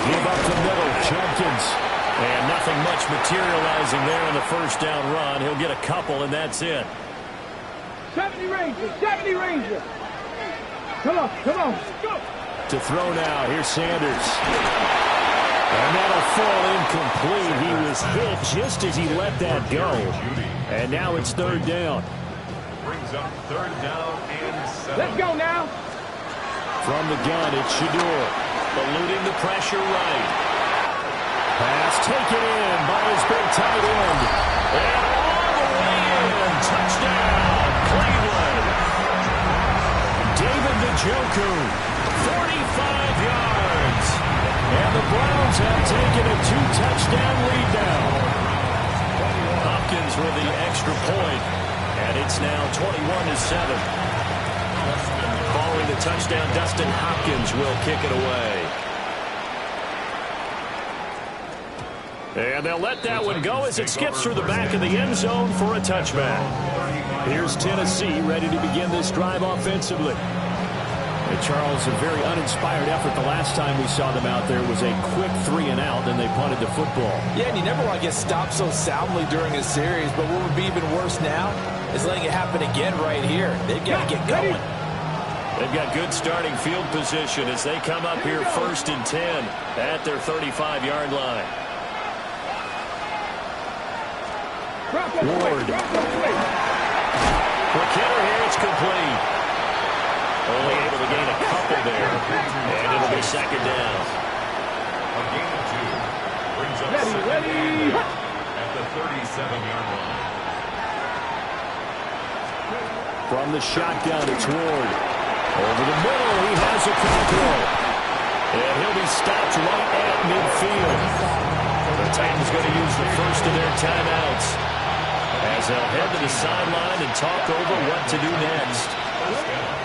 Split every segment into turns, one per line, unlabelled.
Give up the middle. Jenkins. And nothing much materializing there in the first down run. He'll get a couple, and that's it.
70 Rangers. 70 Rangers. Come on. Come on. Go.
To throw now. Here's Sanders. And that'll fall incomplete. He was hit just as he let that go. And now it's third down.
Brings up third down and 7.
Let's go now.
From the gun, it's Shador. Eluding the pressure right. Pass taken in by his big tight end. And all the way in. Touchdown, Cleveland. David Njoku, 45 yards. And the Browns have taken a 2-touchdown lead now. Hopkins with the extra point. And it's now 21-7. Following the touchdown, Dustin Hopkins will kick it away. And they'll let that one go as it skips through the back of the end zone for a touchback. Here's Tennessee ready to begin this drive offensively. And Charles, a very uninspired effort. The last time we saw them out there was a quick 3-and-out, and they punted the football.
Yeah, and you never want to get stopped so soundly during a series, but what would be even worse now is letting it happen again right here. They've got to get going.
They've got good starting field position as they come up here 1st and 10 at their 35-yard line. Ward. Quick hitter here, it's complete. Only able to gain a couple there, and it'll be second down.
A gain of 2. Brings up second down at the 37-yard line.
From the shotgun, it's Ward. Over the middle, he has a control. And he'll be stopped right at midfield. The Titans going to use the first of their timeouts as they'll head to the sideline and talk over what to do next.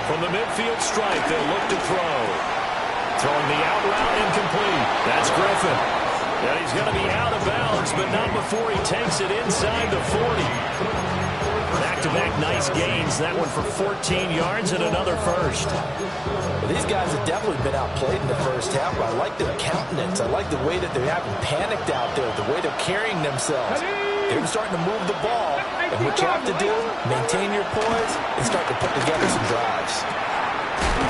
From the midfield stripe, they'll look to throw. Throwing the out route incomplete. That's Griffin. And he's going to be out of bounds, but not before he takes it inside the 40. Back-to-back nice gains. That one for 14 yards and another first.
Well, these guys have definitely been outplayed in the first half, but I like their countenance. I like the way that they haven't panicked out there, the way they're carrying themselves. They're starting to move the ball, and what you have to do, maintain your poise and start to put together some drives.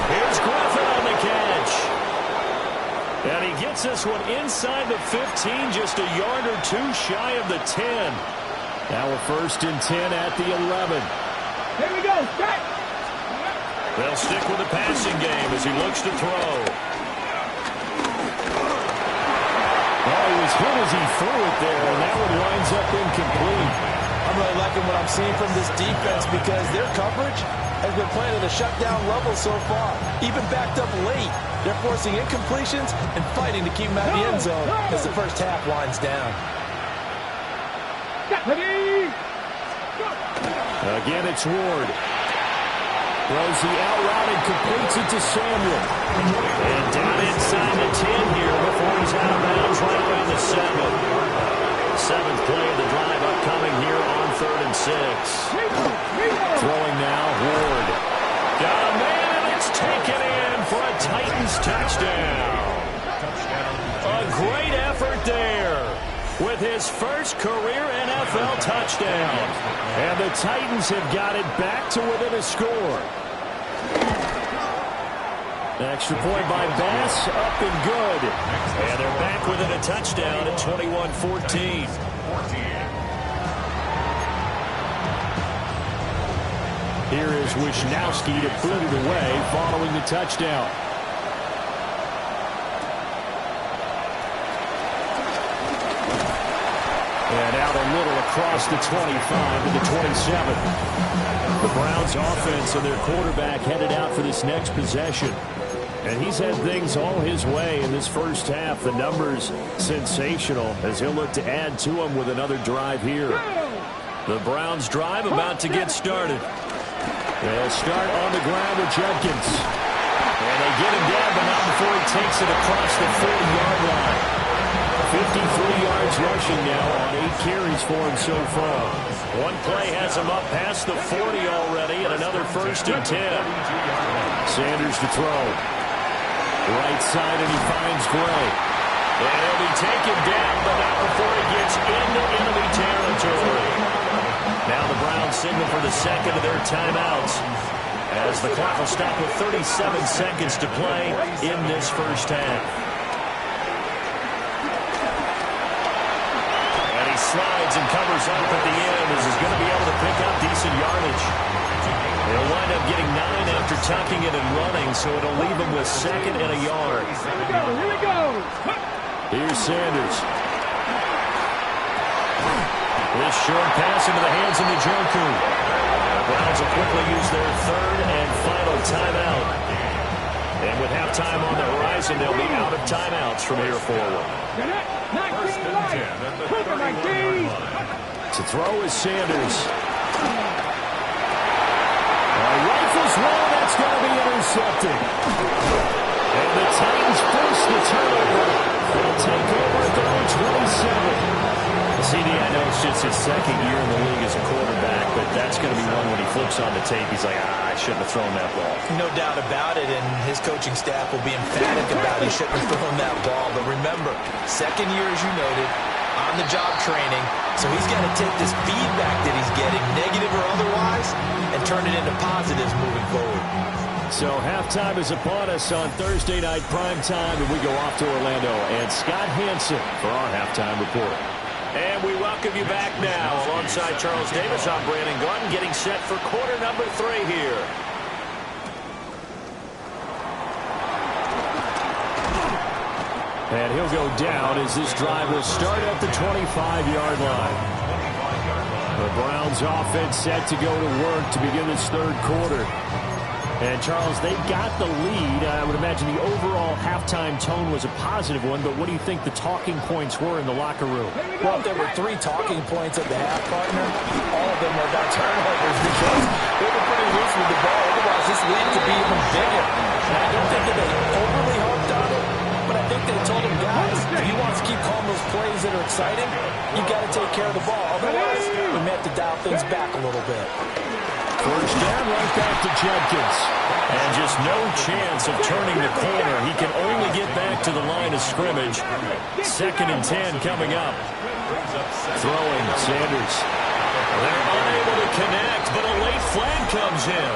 Here's Griffin on the catch. And he gets this one inside the 15, just a yard or two shy of the 10. Now a 1st and 10 at the 11.
Here we go. Start.
They'll stick with the passing game as he looks to throw. Oh, he was hit as he threw it there, and that one winds up incomplete.
I'm really liking what I'm seeing from this defense because their coverage has been playing at a shutdown level so far. Even backed up late, they're forcing incompletions and fighting to keep them out of the end zone as the first half winds down.
Again, it's Ward. Throws the out route and completes it to Samuel. And down inside the 10 here before he's out of bounds right around the 7. 7th play of the drive upcoming here on 3rd and 6. Throwing now, Ward. Got a man, and it's taken in for a Titans touchdown. A great effort there with his first career NFL touchdown. And the Titans have got it back to within a score. Extra point by Bass, up and good. And they're back within a touchdown at 21-14. Here is Wisnowski to boot it away following the touchdown. And out a little across the 25 to the 27. The Browns offense and their quarterback headed out for this next possession. And he's had things all his way in this first half. The numbers sensational as he'll look to add to them with another drive here. The Browns drive about to get started. They'll start on the ground with Jenkins. And they get him down, but not before he takes it across the 40-yard line. 53 yards rushing now on 8 carries for him so far. One play has him up past the 40 already, and another 1st and 10. Sanders to throw. Right side, and he finds Gray. And he'll be taken down, but not before he gets into enemy territory. Now the Browns signal for the second of their timeouts, as the clock will stop with 37 seconds to play in this first half. And he slides and covers up at the end, as he's going to be able to pick up decent yardage. He'll wind up getting 9 after tucking it and running, so it'll leave him with second and a yard.
Here we go.
Here's Sanders. This short pass into the hands of Njoku. The Browns will quickly use their third and final timeout. And with halftime on the horizon, they'll be out of timeouts from here forward. To throw is Sanders. Rifles one, that's going to be intercepted. And the Titans force the turnover. They'll take over at their own 27. CD, I know it's just his second year in the league as a quarterback, but that's going to be one when he flips on the tape. He's like, I shouldn't have thrown that ball.
No doubt about it, and his coaching staff will be emphatic about he shouldn't have thrown that ball. But remember, second year, as you noted, on-the-job training, so he's got to take this feedback that he's getting, negative or otherwise, and turn it into positives moving forward.
So halftime is upon us on Thursday night primetime, and we go off to Orlando. And Scott Hansen for our halftime report. And we welcome you back now. Alongside Charles Davis, I'm Brandon Gordon, getting set for quarter number 3 here. And he'll go down as this drive will start at the 25-yard line. The Browns offense set to go to work to begin this third quarter. And, Charles, they got the lead. I would imagine the overall halftime tone was a positive one, but what do you think the talking points were in the locker room?
Well, there were 3 talking points at the half, partner. All of them were about turnovers because they were pretty loose with the ball. Otherwise, this lead could be even bigger. And I don't think that they overly harped on it, but I think they told them, guys, if you want to keep calling those plays that are exciting, you've got to take care of the ball. Otherwise, we may have to dial things back a little bit.
First down, right back to Jenkins. And just no chance of turning the corner. He can only get back to the line of scrimmage. 2nd and 10 coming up. Throwing, Sanders. They're unable to connect, but a late flag comes in.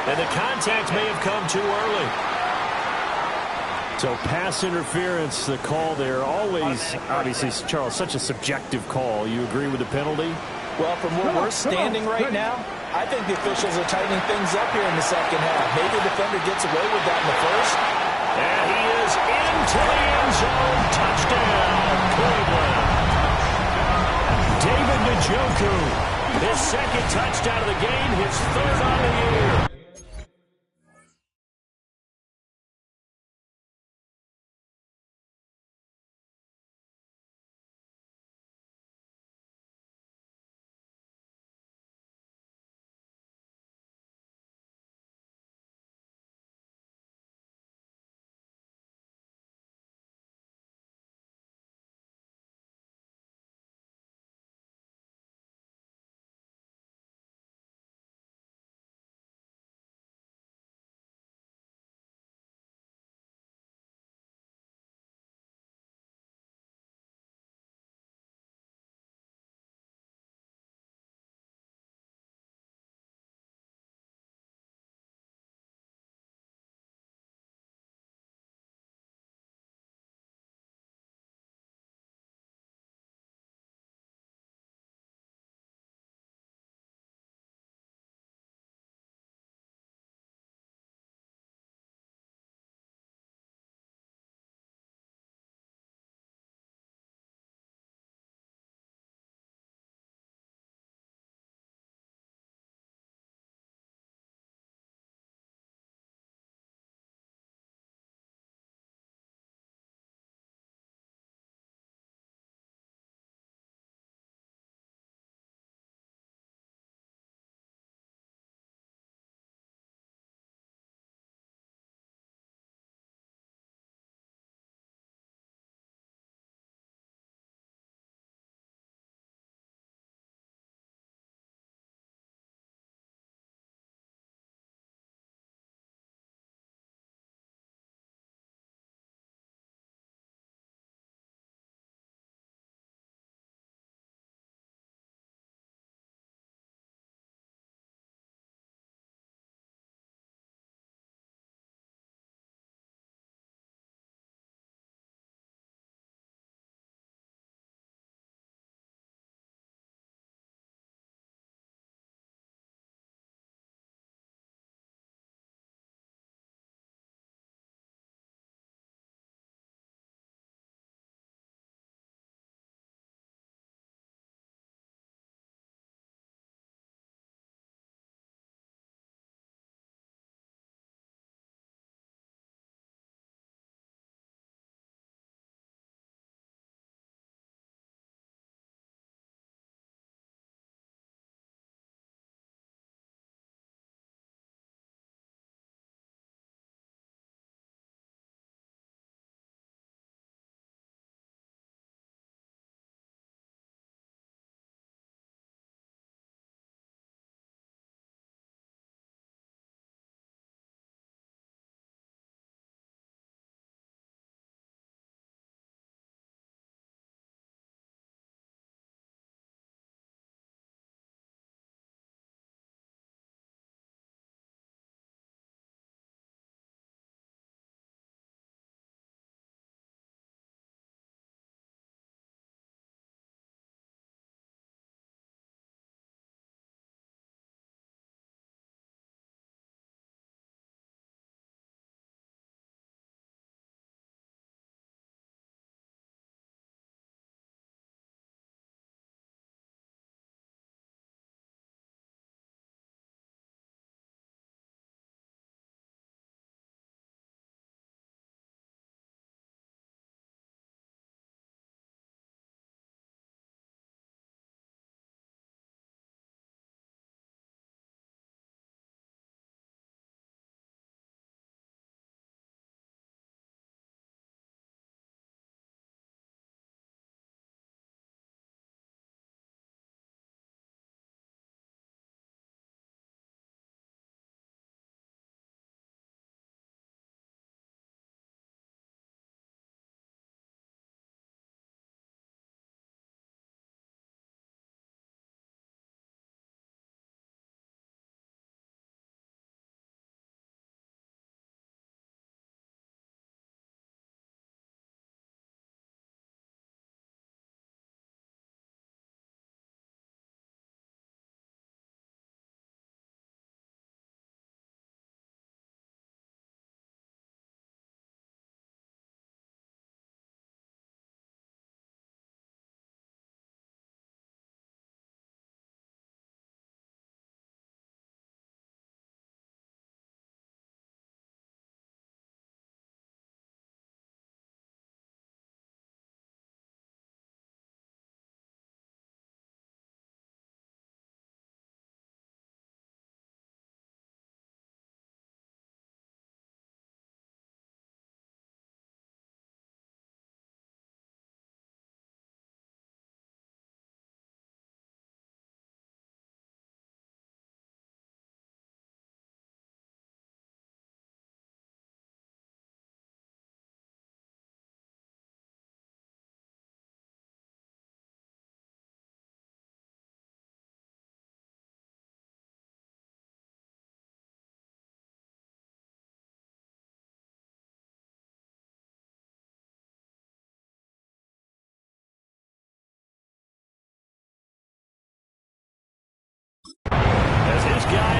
And the contact may have come too early. So pass interference, the call there. Always, obviously, Charles, such a subjective call. You agree with the penalty?
Well, from where we're standing right now, I think the officials are tightening things up here in the second half. Maybe the defender gets away with that in the first.
And he is into the end zone. Touchdown, Cleveland. David Njoku, his 2nd touchdown of the game, his 3rd on the year.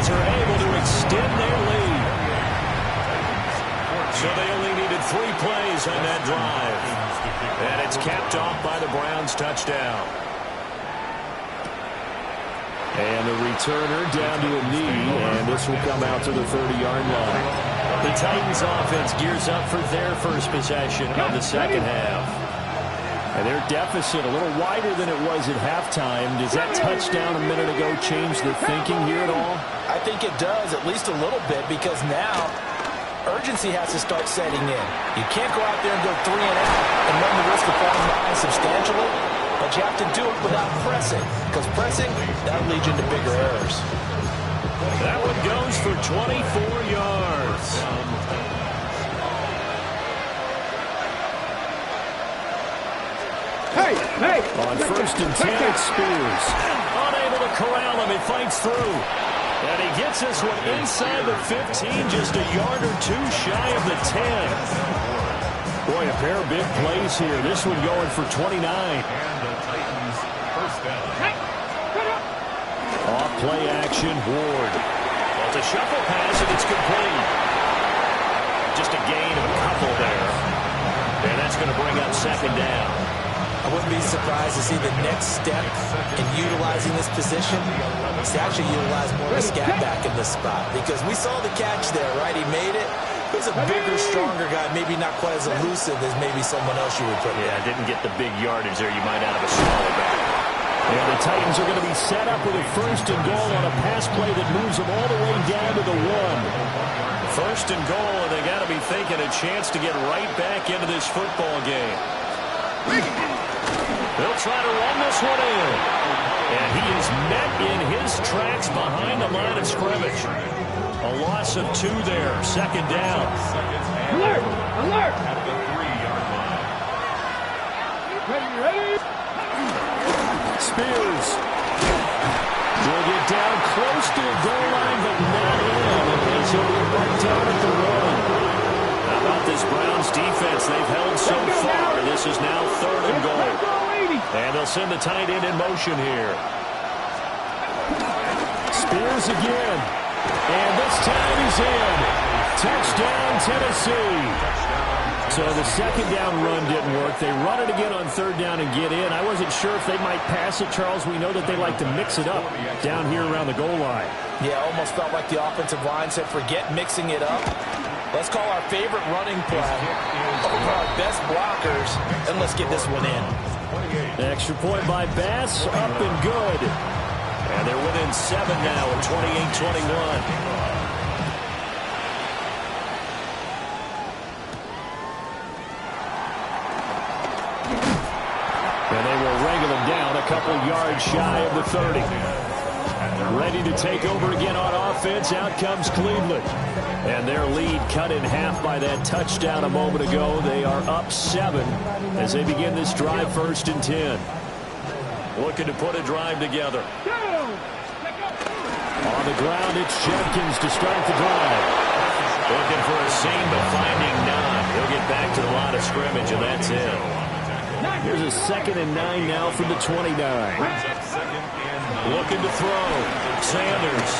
Titans are able to extend their lead. So they only needed 3 plays on that drive. And it's capped off by the Browns touchdown. And the returner down to a knee, and this will come out to the 30-yard line. The Titans offense gears up for their first possession of the second half. And their deficit a little wider than it was at halftime. Does that touchdown a minute ago change the thinking here at all?
I think it does, at least a little bit, because now urgency has to start setting in. You can't go out there and go 3 and out and run the risk of falling behind substantially, but you have to do it without pressing, because pressing, that'll lead you into bigger errors.
That one goes for 24 yards.
Hey!
On first and 10, it's Spears. Unable to corral him, he fights through. And he gets this one inside the 15, just a yard or 2 shy of the 10. Boy, a pair of big plays here. This one going for 29.
And the Titans first down.
Off play action, Ward. Well, it's a shuffle pass, and it's complete. Just a gain of a couple there. And that's going to bring up second down.
I wouldn't be surprised to see the next step in utilizing this position is to actually utilize more of a scat back in this spot. Because we saw the catch there, right? He made it. He was a bigger, stronger guy, maybe not quite as elusive as maybe someone else you would put in.
Yeah, didn't get the big yardage there. You might out of a smaller back. And the Titans are going to be set up with a first and goal on a pass play that moves them all the way down to the 1. First and goal, and they got to be thinking a chance to get right back into this football game. They'll try to run this one in. And he is met in his tracks behind the line of scrimmage. A loss of 2 there. Second down.
Alert! Alert!
At the 3-yard line.
Ready?
Spears will get down close to the goal line, but not in. And he'll be right down at the 1. How about this Browns defense? They've held so far. This is now 3rd and goal. And they'll send the tight end in motion here. Spears again. And this time he's in. Touchdown, Tennessee. So the second down run didn't work. They run it again on 3rd down and get in. I wasn't sure if they might pass it, Charles. We know that they like to mix it up down here around the goal line.
Yeah, almost felt like the offensive line said, forget mixing it up. Let's call our favorite running play over our best blockers, and let's get this one in.
Extra point by Bass, up and good. And they're within 7 now at 28-21. And they will wrangle them down a couple yards shy of the 30. Ready to take over again on offense. Out comes Cleveland. And their lead cut in half by that touchdown a moment ago. They are up 7 as they begin this drive 1st and 10. Looking to put a drive together. On the ground, it's Jenkins to start the drive. Looking for a seam, but finding none. He'll get back to the line of scrimmage, and that's it. Here's a 2nd and 9 now from the 29. Looking to throw. Sanders.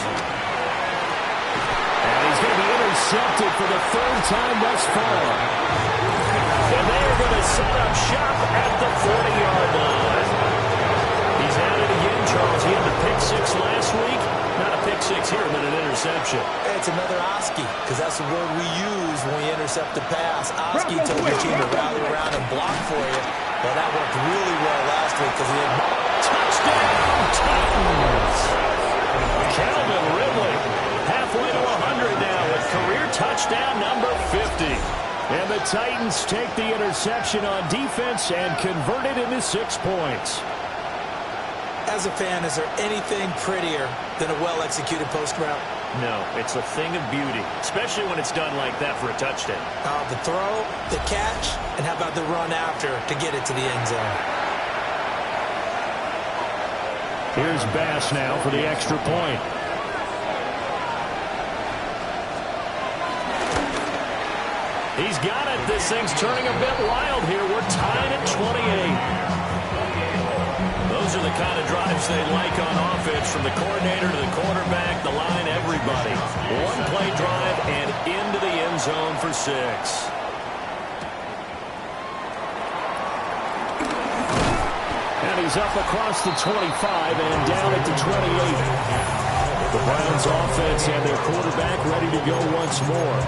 And he's going to be intercepted for the 3rd time thus far. And they are going to set up shop at the 40-yard line. He's at it again, Charles. He had the pick 6 last week. Not a pick 6 here, but an interception.
It's another Oski, because that's the word we use when we intercept the pass. Oski told your team to rally around and block for you. Well, that worked really well last week because he had
touchdown Titans. Calvin Ridley halfway to 100 now with career touchdown number 50. And the Titans take the interception on defense and convert it into 6 points.
As a fan, is there anything prettier than a well-executed post route?
No, it's a thing of beauty, especially when it's done like that for a touchdown.
The throw, the catch, and how about the run after to get it to the end zone?
Here's Bass now for the extra point. He's got it. This thing's turning a bit wild here. We're tied at 28. Those are the kind of drives they like on offense, from the coordinator to the quarterback, the line, everybody. One-play drive and into the end zone for 6. And he's up across the 25 and down at the 28. The Browns offense and their quarterback ready to go once more.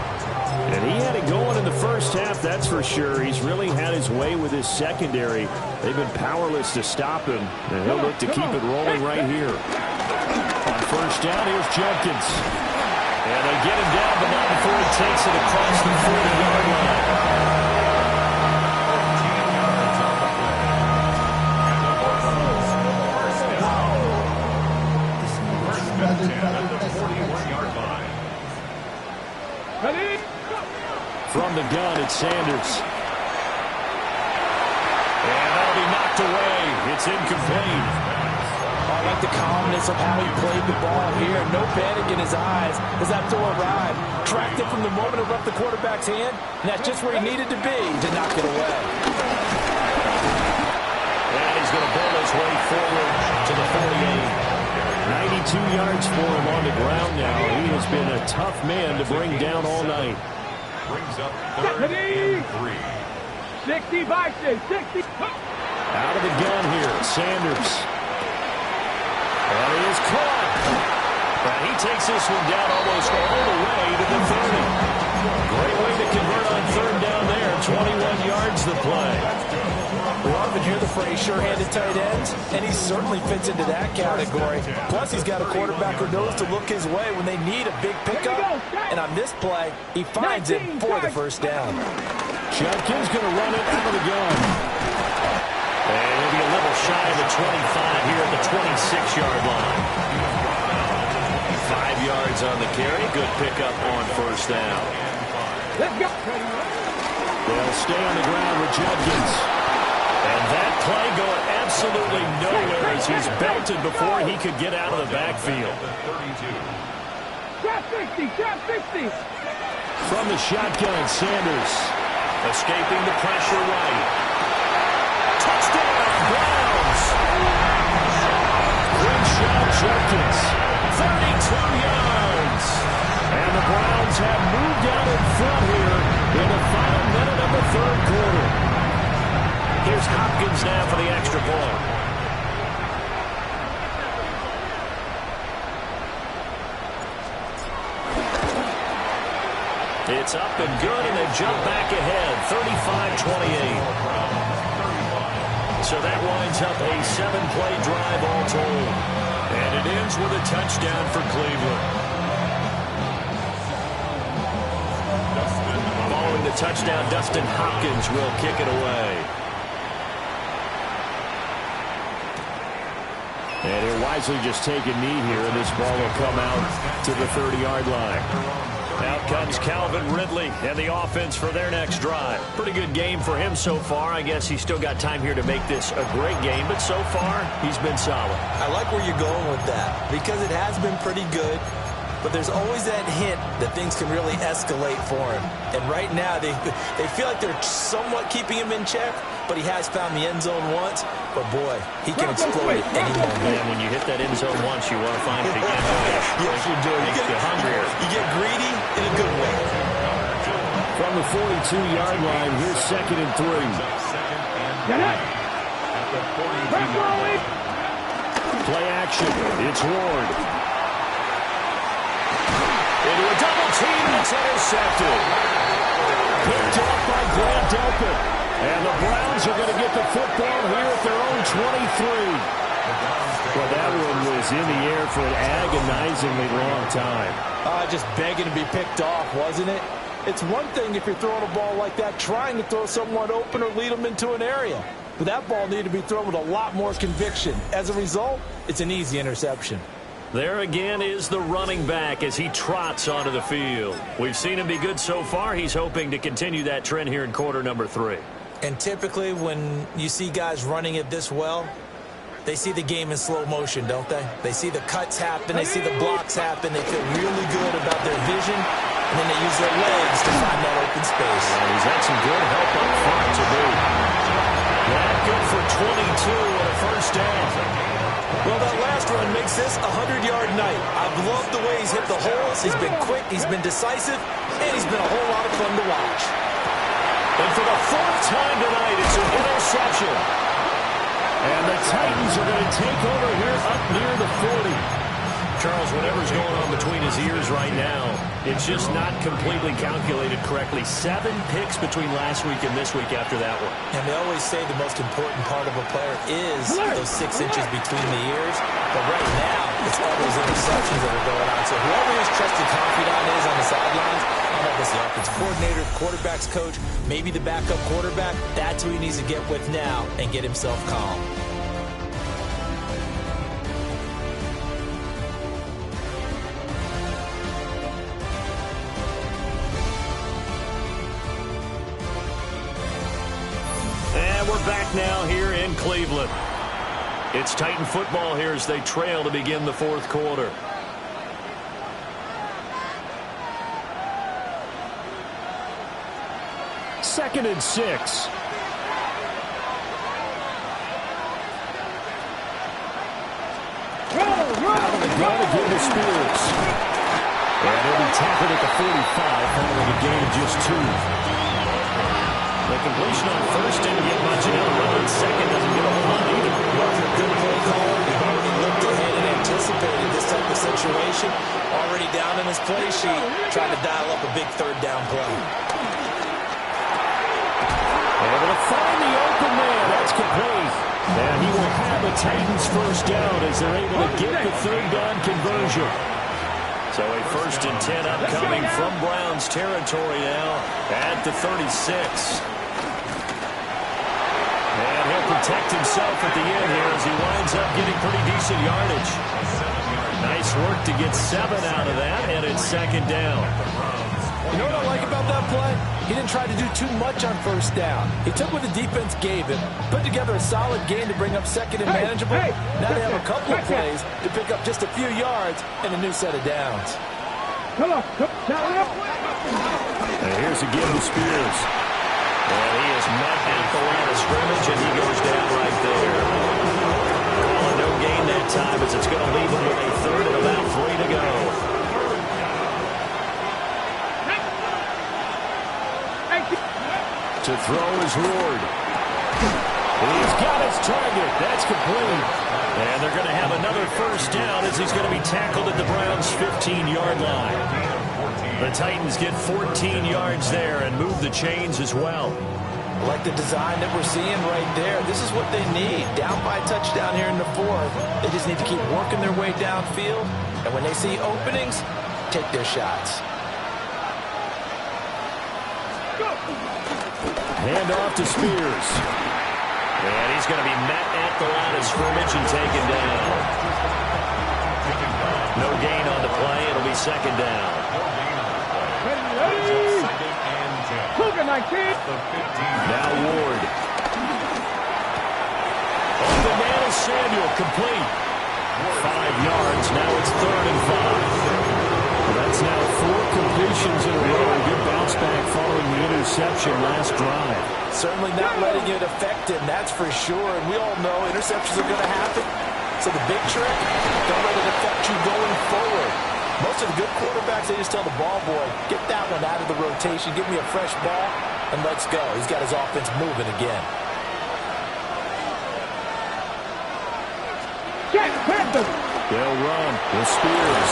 And he had it going in the first half, that's for sure. He's really had his way with his secondary. They've been powerless to stop him, and he'll look to keep it rolling right here. On first down, here's Jenkins. And they get him down, but not before he takes it across the 40-yard line. From the gun, it's Sanders. And that'll be knocked away. It's incomplete.
I like the calmness of how he played the ball here. No panic in his eyes as that throw arrived. Tracked it from the moment it left the quarterback's hand, and that's just where he needed to be to knock it away.
And he's going to build his way forward to the 48. 92 yards for him on the ground now. He has been a tough man to bring down all night.
Brings up 3rd and 3.
60 by 60.
Out of the gun here, Sanders. And he is caught. And he takes this one down almost all the way to the 30. Great way to convert on 3rd down there. 21 yards the play.
We often hear the phrase sure-handed tight ends, and he certainly fits into that category. Plus, he's got a quarterback who knows to look his way when they need a big pickup. And on this play, he finds it for the first down.
Jenkins going to run it out of the gun. And he'll be a little shy of the 25 here at the 26-yard line. 5 yards on the carry. Good pickup on first down.
Let's go.
They'll stay on the ground with Jenkins. And that play going absolutely nowhere as he's belted before he could get out of the backfield.
Trap 60, trap 60.
From the shotgun, Sanders. Escaping the pressure right. Touchdown, Browns! Great shot, Jenkins. 32 yards. And the Browns have moved out in front here in the final minute of the 3rd quarter. Here's Hopkins now for the extra point. It's up and good, and they jump back ahead, 35-28. So that winds up a 7-play drive all told. And it ends with a touchdown for Cleveland. Following the touchdown, Dustin Hopkins will kick it away. And he'll wisely just take a knee here, and this ball will come out to the 30-yard line. Out comes Calvin Ridley and the offense for their next drive. Pretty good game for him so far. I guess he's still got time here to make this a great game, but so far, he's been solid.
I like where you're going with that because it has been pretty good, but there's always that hint that things can really escalate for him. And right now, they feel like they're somewhat keeping him in check, but he has found the end zone once. But, boy, he can explode at any moment.
And when you hit that end zone once, you want to find it again.
Yes, you do.
Makes you hungrier.
You get greedy in a good way.
From the 42-yard line, here's 2nd and 3.
Get it.
Play action. It's Ward. Into a double team, and it's intercepted. Picked off by Grant Delpit. And the Browns are going to get the football here at their own 23. Well, that one was in the air for an agonizingly long time.
Just begging to be picked off, wasn't it? It's one thing if you're throwing a ball like that, trying to throw someone open or lead them into an area. But that ball needed to be thrown with a lot more conviction. As a result, it's an easy interception.
There again is the running back as he trots onto the field. We've seen him be good so far. He's hoping to continue that trend here in quarter number 3.
And typically when you see guys running it this well, they see the game in slow motion, don't they? They see the cuts happen. They see the blocks happen. They feel really good about their vision. And then they use their legs to find that open space.
And he's had some good help up front to boot. That good for 22 and a first down.
Well, that last run makes this a 100-yard night. I've loved the way he's hit the holes. He's been quick, he's been decisive, and he's been a whole lot of fun to watch.
And for the fourth time tonight, it's an interception. And the Titans are going to take over here up near the 40. Charles, whatever's going on between his ears right now, it's just not completely calculated correctly. 7 picks between last week and this week after that one.
And they always say the most important part of a player is those 6 inches between the ears. But right now, it's all those interceptions that are going on. So whoever his trusted confidant is on the sidelines, I don't know if it's the offensive coordinator, quarterback's coach, maybe the backup quarterback, that's who he needs to get with now and get himself calm.
We're back now here in Cleveland. It's Titan football here as they trail to begin the fourth quarter. Second and 6. Going to give to Spears. And he'll be tackled at the 45 following a gain of just 2. The completion on first didn't get much. The run on second doesn't get a whole lot either.
Good play call. We've already looked ahead and anticipated this type of situation. Already down in his play sheet, trying to dial up a big third down play.
Able to find the open man. That's complete. And he will have a Titans first down as they're able to get the third down conversion. So a 1st and 10 upcoming from Browns territory now at the 36. And he'll protect himself at the end here as he winds up getting pretty decent yardage. Nice work to get 7 out of that, and it's second down.
You know what I like about that play? He didn't try to do too much on first down. He took what the defense gave him, put together a solid game to bring up second and manageable. Now they have a couple of plays to pick up just a few yards and a new set of downs.
Come on,
And here's a give to Spears. And he is met at the line of scrimmage, and he goes down right there. No gain that time as it's going to leave him with a third and about 3 to go. To throw is Ward. He's got his target. That's complete. And they're going to have another first down as he's going to be tackled at the Browns' 15-yard line. The Titans get 14 yards there and move the chains as well.
Like the design that we're seeing right there. This is what they need. Down by a touchdown here in the fourth. They just need to keep working their way downfield. And when they see openings, take their shots.
Hand off to Spears. And he's going to be met at the line of scrimmage and taken down. No gain on the play. It'll be second down. Now Ward. On the man is Samuel, complete. 5 yards. Now it's 3rd and 5. That's now 4 completions in a row. Good bounce back following the interception last drive.
Certainly not letting it affect him, that's for sure. And we all know interceptions are going to happen. So the big trick, don't let it affect you going forward. Most of the good quarterbacks, they just tell the ball boy, get that one out of the rotation, give me a fresh ball, and let's go. He's got his offense moving again.
They'll run with Spears.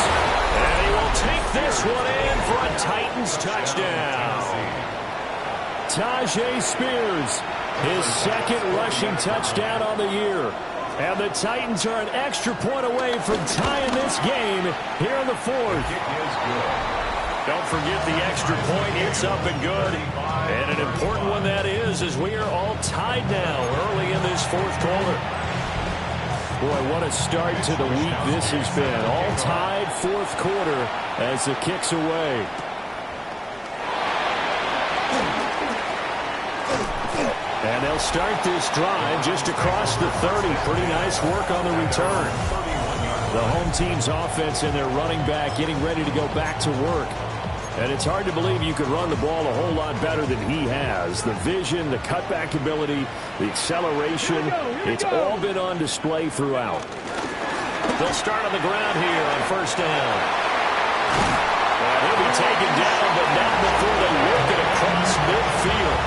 And he will take this one in for a Titans touchdown. Tajay Spears, his 2nd rushing touchdown on the year. And the Titans are an extra point away from tying this game here in the 4th. Don't forget the extra point. It's up and good. And an important one that is, as we are all tied now early in this 4th quarter. Boy, what a start to the week this has been. All tied 4th quarter as the kick's away. And they'll start this drive just across the 30. Pretty nice work on the return. The home team's offense and their running back getting ready to go back to work. And it's hard to believe you could run the ball a whole lot better than he has. The vision, the cutback ability, the acceleration, it's all been on display throughout. They'll start on the ground here on first down. And he'll be taken down, but not before they work it across midfield.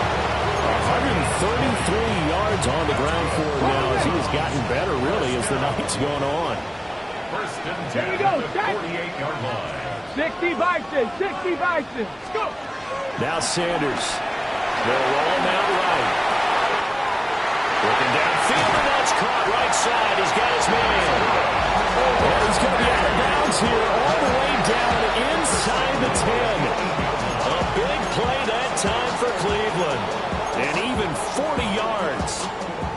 133 yards on the ground for him now as he has gotten better, really, as the night's gone on.
First and 10 at the 48-yard line.
60 Vikings, 60 Vikings. Go.
Now Sanders. They'll roll him out right. Looking downfield, and that's caught right side. He's got his man. And he's going to be out of bounds here all the way down inside the 10. A big play that time for Cleveland. And even 40 yards.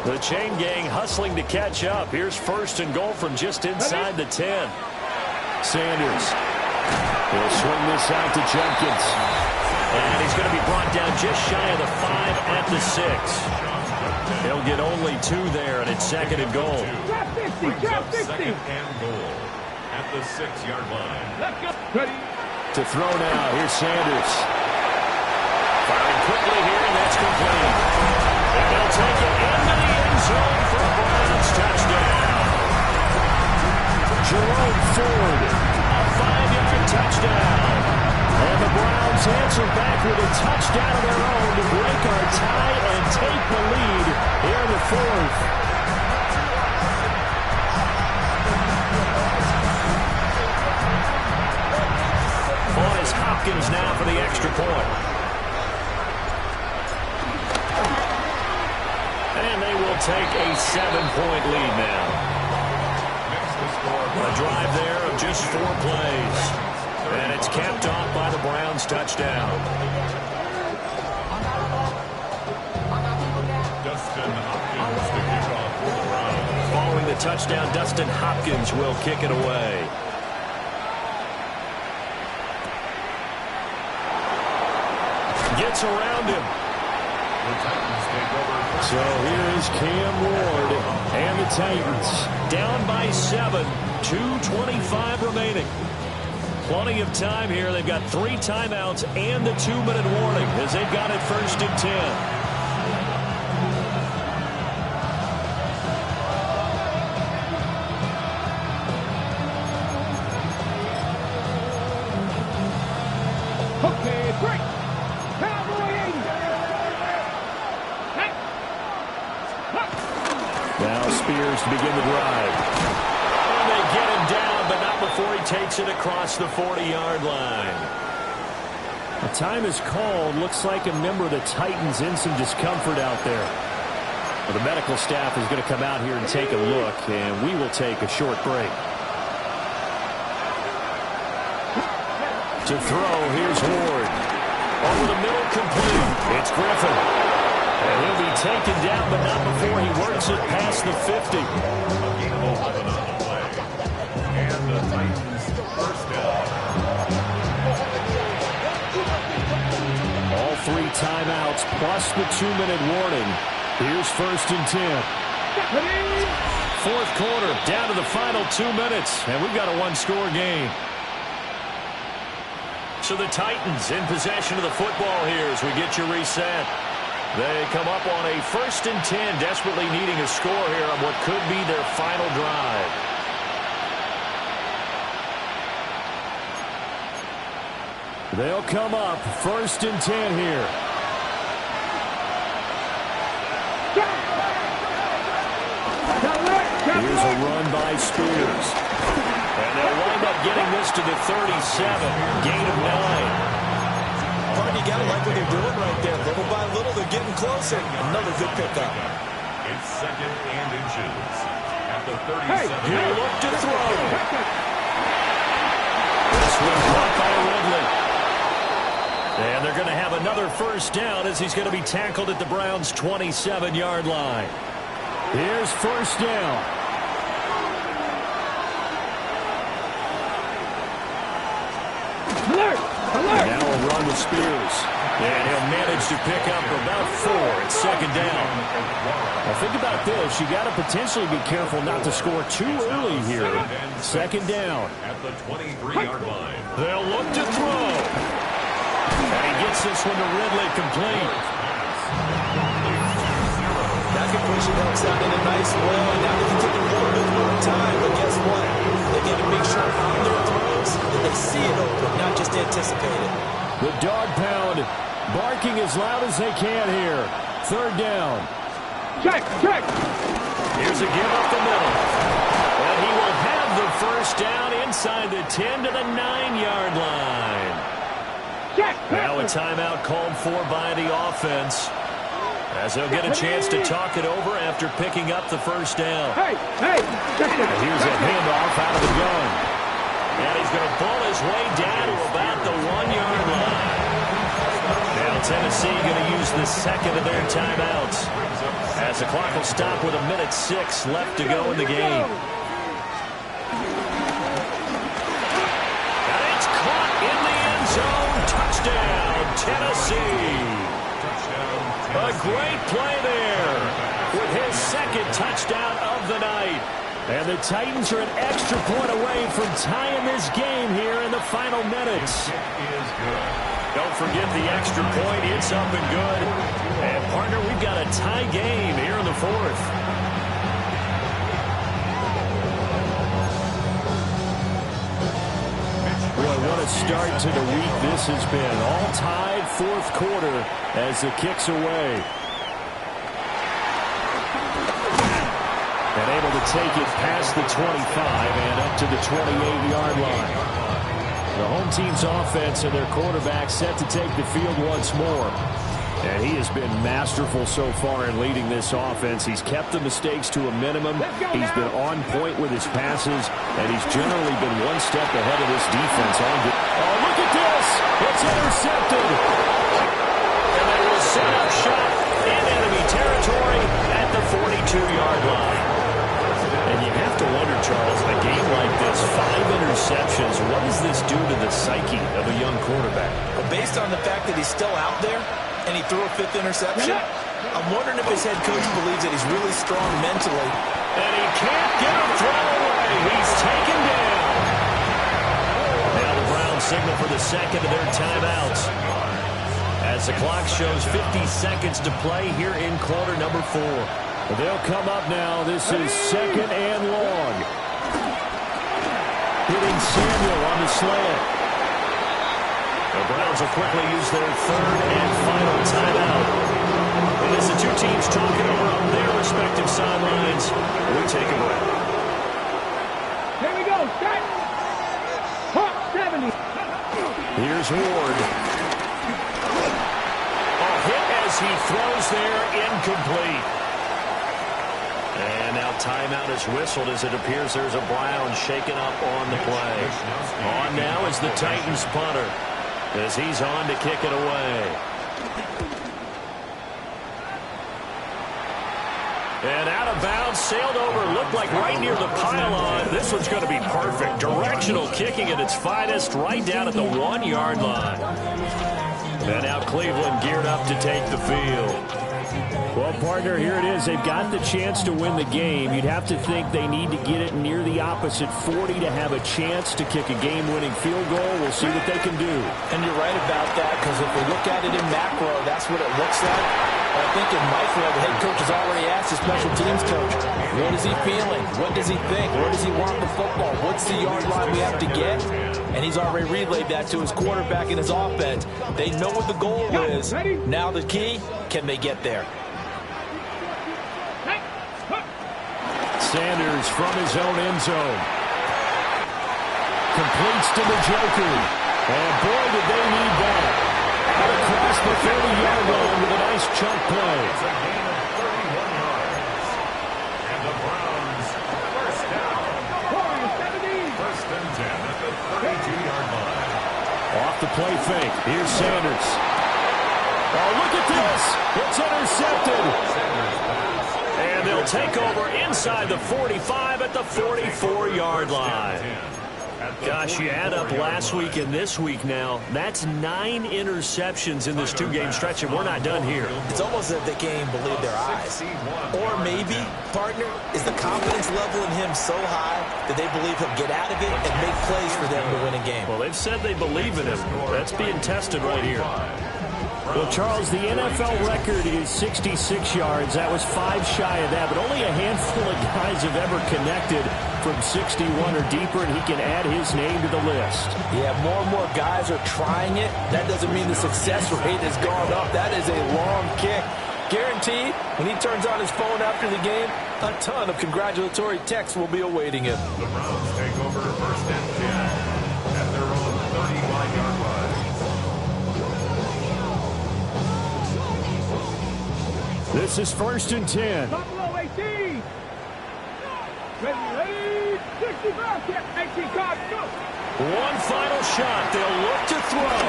The chain gang hustling to catch up. Here's first and goal from just inside the 10. Sanders. He'll swing this out to Jenkins. And he's going to be brought down just shy of the 5 at the 6. He'll get only 2 there, and it's second and goal.
Drop 50, drop 50.
Second and goal at the 6-yard line.
Let's go. Ready.
To throw now, here's Sanders. Firing quickly here, and that's complete. And they'll take it into the end zone for a Browns touchdown. Jerome Ford, a 5-yard touchdown. And the Browns answer back with a touchdown of their own to break our tie and take the lead here in the 4th. On is Hopkins now for the extra point. And they will take a 7-point lead now. A drive there of just 4 plays. And it's capped off by the Browns touchdown.
Dustin Hopkins to kick off for the Browns.
Following the touchdown, Dustin Hopkins will kick it away. Gets around him.
The Titans take over.
So here is Cam Ward and the Titans down by 7, 2:25 remaining. Plenty of time here. They've got 3 timeouts and the 2-minute warning as they've got it first and 10.
Okay, break. Cowboy 80.
Now Spears to begin the drive. And they get him down, but not before he takes it across the 40-yard line. A time is called. Looks like a member of the Titans in some discomfort out there. Well, the medical staff is going to come out here and take a look, and we will take a short break. To throw, here's Ward. Over the middle, complete. It's Griffin. And he'll be taken down, but not before he works it past the 50.
A gain of 11 on the play. And the Titans first down.
All 3 timeouts plus the 2-minute warning. Here's first and 10. 4th quarter, down to the final 2 minutes, and we've got a 1-score game. So the Titans in possession of the football here as we get you reset. They come up on a first and 10, desperately needing a score here on what could be their final drive. They'll come up first and 10 here. Here's a run by Spears. And they'll wind up getting this to the 37, gain of 9.
You got to like what they're doing right there. Little by little, they're getting closer. Another good pickup.
It's 2nd and inches. At the 37.
He'll look to throw. This one caught by Ridley. And they're going to have another first down as he's going to be tackled at the Browns' 27-yard line. Here's first down. Now a run with Spears. And he'll manage to pick up about 4 at second down. Now think about this. You got to potentially be careful not to score too early here. Second down.
At the 23-yard line.
They'll look to throw. And he gets this one to Ridley, complete.
That completion helps out in a nice way. Now they can take a little bit more time, but guess what? They got to make sure on their throws that they see it open, not just anticipate it.
The dog pound barking as loud as they can here. Third down.
Check, check.
Here's a give up the middle. And he will have the first down inside the 10 to the 9-yard line.
Check.
Now a timeout called for by the offense, as they'll get a chance to talk it over after picking up the first down.
Hey, hey.
And here's a handoff out of the gun. And he's going to pull his way down to about the 1-yard line. Now Tennessee going to use the second of their timeouts, as the clock will stop with 1:06 left to go in the game. And it's caught in the end zone. Touchdown, Tennessee. A great play there with his second touchdown of the night. And the Titans are an extra point away from tying this game here in the final minutes. Don't forget the extra point. It's up and good. And, partner, we've got a tie game here in the fourth. Boy, what a start to the week this has been. All tied fourth quarter as the kick's away. And able to take it past the 25 and up to the 28-yard line. The home team's offense and their quarterback set to take the field once more. And he has been masterful so far in leading this offense. He's kept the mistakes to a minimum. He's been on point with his passes, and he's generally been one step ahead of this defense. Oh, look at this! It's intercepted! And they will set up shop in enemy territory at the 42-yard line. And you have to wonder, Charles, in a game like this, 5 interceptions, what does this do to the psyche of a young quarterback?
Well, based on the fact that he's still out there and he threw a 5th interception, I'm wondering if his head coach believes that he's really strong mentally.
And he can't get him thrown away. He's taken down. Now the Browns signal for the second of their timeouts, as the clock shows 50 seconds to play here in quarter number 4. They'll come up now. This is second and long. Hitting Samuel on the slant. The Browns will quickly use their third and final timeout. And as the two teams talking over on their respective sidelines, we take a break.
Here we go. Start. Hot 70.
Here's Ward. A hit as he throws there, incomplete. And now timeout is whistled as it appears there's a Brown shaken up on the play. On now is the Titans punter, as he's on to kick it away. And out of bounds, sailed over, looked like right near the pylon. This one's going to be perfect. Directional kicking at its finest, right down at the 1-yard line. And now Cleveland geared up to take the field. Well, partner, here it is. They've got the chance to win the game. You'd have to think they need to get it near the opposite 40 to have a chance to kick a game-winning field goal. We'll see what they can do.
And you're right about that, because if we look at it in macro, that's what it looks like. But I think in micro, the head coach has already asked the special teams coach, what is he feeling? What does he think? Where does he want the football? What's the yard line we have to get? And he's already relayed that to his quarterback and his offense. They know what the goal is. Now the key, can they get there?
Sanders from his own end zone. Completes to the Joker. And boy, did they need that. Out across the 30-yard line with a nice chunk play.
It's a gain of 31 yards. And the Browns, first down. First and 10 at the 32-yard line.
Off the play fake. Here's Sanders. Oh, look at this. It's intercepted. And they'll take over inside the 45 at the 44-yard line. Gosh, you add up last week and this week now. That's 9 interceptions in this 2-game stretch, and we're not done here.
It's almost as if they can't even believe their eyes. Or maybe, partner, is the confidence level in him so high that they believe he'll get out of it and make plays for them to win a game.
Well, they've said they believe in him. That's being tested right here. Well, Charles, the NFL record is 66 yards. That was 5 shy of that, but only a handful of guys have ever connected from 61 or deeper, and he can add his name to the list.
Yeah, more and more guys are trying it. That doesn't mean the success rate has gone up. That is a long kick. Guaranteed, when he turns on his phone after the game, a ton of congratulatory texts will be awaiting him.
The Browns take over first and 10 at their own 35-yard line.
This is first and 10.
Buffalo 18. Ready, 65. 18 cards, go.
One final shot. They'll look to throw.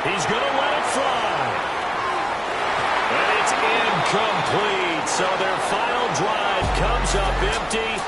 He's going to let it fly. And it's incomplete. So their final drive comes up empty.